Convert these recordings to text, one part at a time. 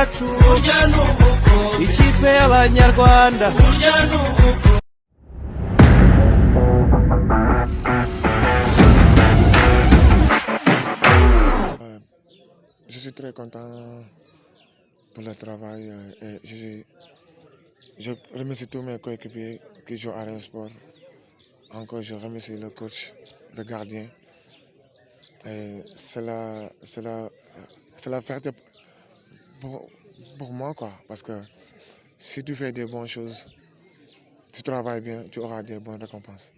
yacu ikipe y'abanyarwanda. Je suis très content pour le travail et je remercie tous mes coéquipiers qui jouent à Rayon Sport. Encore, je remercie le coach, le gardien. C'est la fierté pour moi, quoi, parce que si tu fais des bonnes choses, tu travailles bien, tu auras des bonnes récompenses.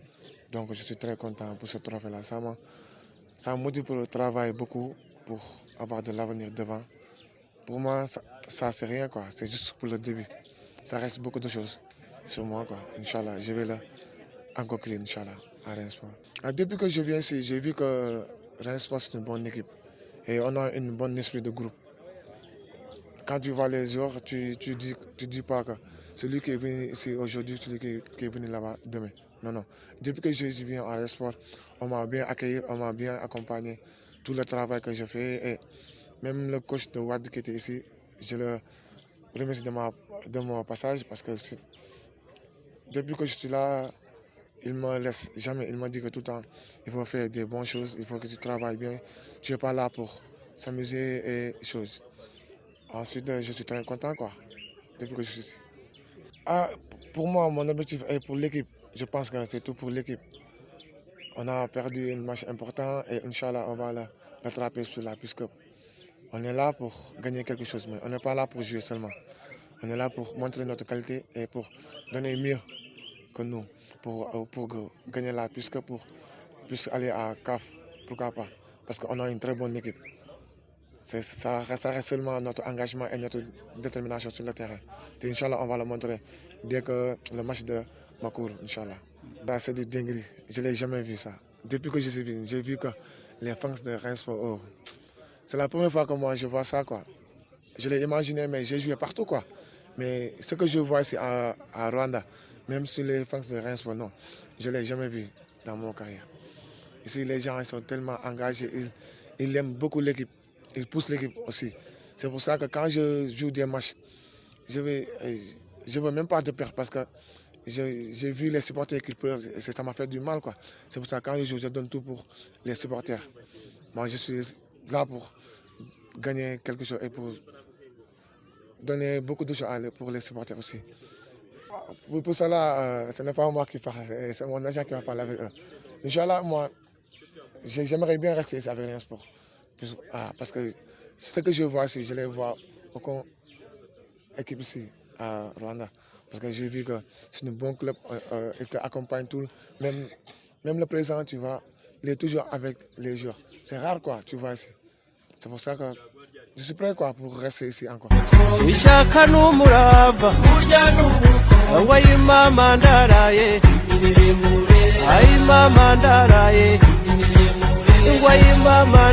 Donc je suis très content pour ce trophée-là. Ça me motive pour le travail beaucoup, pour avoir de l'avenir devant. Pour moi, ça c'est rien, quoi. C'est juste pour le début. Ça reste beaucoup de choses sur moi, quoi. Inch'Allah, je vais encore clé, Inch'Allah, à Rayon Sport. Depuis que je viens ici, j'ai vu que Rayon Sport c'est une bonne équipe et on a un bon esprit de groupe. Quand tu vois les joueurs, tu dis pas que celui qui est venu ici aujourd'hui, celui qui est venu là-bas demain. Non, non. Depuis que je viens à Rayon Sport, on m'a bien accueilli, on m'a bien accompagné. Tout le travail que je fais et même le coach de Wad qui était ici, je le remercie de mon passage parce que depuis que je suis là, il ne me laisse jamais. Il m'a dit que tout le temps, il faut faire des bonnes choses, il faut que tu travailles bien. Tu n'es pas là pour s'amuser et choses. Ensuite, je suis très content, quoi, depuis que je suis ici. Pour moi, mon objectif est pour l'équipe. Je pense que c'est tout pour l'équipe. On a perdu un match important et Inch'Allah, on va le rattraper sur la puisque on est là pour gagner quelque chose, mais on n'est pas là pour jouer seulement. On est là pour montrer notre qualité et pour donner mieux que nous, pour gagner la puisque pour aller à CAF, pourquoi pas, parce qu'on a une très bonne équipe. Ça reste seulement notre engagement et notre détermination sur le terrain. Et Inch'Allah, on va le montrer dès que le match de Makour, Inch'Allah. C'est du dinguerie, je ne l'ai jamais vu ça. Depuis que je suis venu, j'ai vu que les fans de Rayon Sport, c'est la première fois que moi je vois ça, quoi. Je l'ai imaginé, mais j'ai joué partout, quoi. Mais ce que je vois ici à Rwanda, même sur les fans de Rayon Sport, non, je ne l'ai jamais vu dans mon carrière. Ici, les gens ils sont tellement engagés, ils aiment beaucoup l'équipe, ils poussent l'équipe aussi. C'est pour ça que quand je joue des matchs, je veux même pas de perdre parce que j'ai vu les supporters qui pleurent, ça m'a fait du mal, quoi. C'est pour ça que quand je joue, je donne tout pour les supporters. Moi, je suis là pour gagner quelque chose et pour donner beaucoup de choses pour les supporters aussi. Pour cela, ce n'est pas moi qui parle, c'est mon agent qui va parler avec eux. Inch'Allah, moi, j'aimerais bien rester ici avec Rayon Sport. Parce que ce que je vois ici, je les vois aucune équipe ici à Rwanda. Parce que j'ai vu que c'est un bon club, il t'accompagne tout. Même le président, tu vois, il est toujours avec les joueurs. C'est rare, quoi, tu vois ici. C'est pour ça que je suis prêt, quoi, pour rester ici encore. Ishaka n'umurava wayimama ndaraye ayimama ndaraye wayimama